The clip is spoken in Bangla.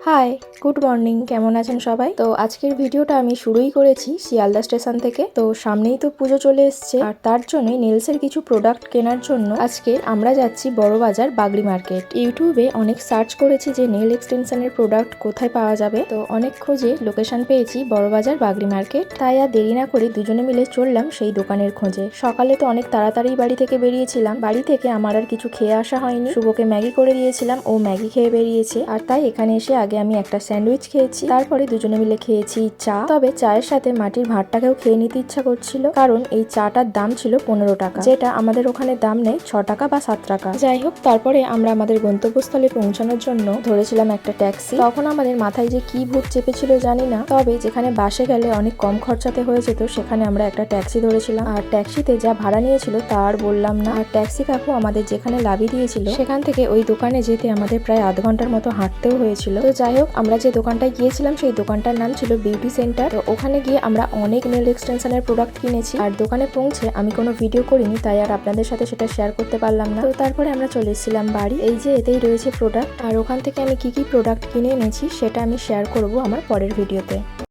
High, good morning. কেমন আছেন সবাই? তো আজকের ভিডিওটা আমি শুরুই করেছি শিয়ালদা স্টেশন থেকে। তো সামনেই তো পুজো চলে এসছে, আর তার জন্যই নেলসের কিছু প্রোডাক্ট কেনার জন্য আজকে আমরা যাচ্ছি বড়বাজার বাগড়ি মার্কেট। ইউটিউবে অনেক সার্চ করেছি যে নেল এক্সটেনশনের প্রোডাক্ট কোথায় পাওয়া যাবে। তো অনেক খোঁজে লোকেশন পেয়েছি বড়বাজার বাগড়ি মার্কেট। তাই আর দেরি না করে দুজনে মিলে চললাম সেই দোকানের খোঁজে। সকালে তো অনেক তাড়াতাড়ি বাড়ি থেকে বেরিয়েছিলাম। বাড়ি থেকে আমার আর কিছু খেয়ে আসা হয়নি। শুভকে ম্যাগি করে দিয়েছিলাম, ও ম্যাগি খেয়ে বেরিয়েছে। আর তাই এখানে এসে আগে আমি একটা স্যান্ডউইচ খেয়েছি, তারপরে দুজনে মিলে খেয়েছি চা। তবে চায়ের সাথে মাটির ভাতটাকেও খেয়ে নিতে ইচ্ছা করছিল, কারণ এই চাটার দাম ছিল 15 টাকা, যেটা আমাদের ওখানে দাম নেই 6 টাকা বা 7 টাকা। যাই হোক, তারপরে আমরা আমাদের গন্তব্যস্থলে পৌঁছানোর জন্য ধরেছিলাম একটা ট্যাক্সি। তখন আমাদের মাথায় যে কি ভূত চেপেছিল জানি না, তবে যেখানে বাসে গেলে অনেক কম খরচাতে হয়ে যেত, সেখানে আমরা একটা ট্যাক্সি ধরেছিলাম। আর ট্যাক্সিতে যা ভাড়া নিয়েছিল তা আর বললাম না। আর ট্যাক্সি কাকু আমাদের যেখানে লাভি দিয়েছিল, সেখান থেকে ওই দোকানে যেতে আমাদের প্রায় আধ ঘন্টার মতো হাঁটতেও হয়েছিল। তো যাই হোক, আমরা যে দোকানটায় গিয়েছিলাম সেই দোকানটার নাম ছিল বিউটি সেন্টার। তো ওখানে গিয়ে আমরা অনেক নেল এক্সটেনশনের প্রোডাক্ট কিনেছি। আর দোকানে পৌঁছে আমি কোনো ভিডিও করিনি, তাই আর আপনাদের সাথে সেটা শেয়ার করতে পারলাম না। তো তারপরে আমরা চলে এসেছিলাম বাড়ি। এই যে এতেই রয়েছে প্রোডাক্ট, আর ওখান থেকে আমি কি কি প্রোডাক্ট কিনে এনেছি সেটা আমি শেয়ার করব আমার পরের ভিডিওতে।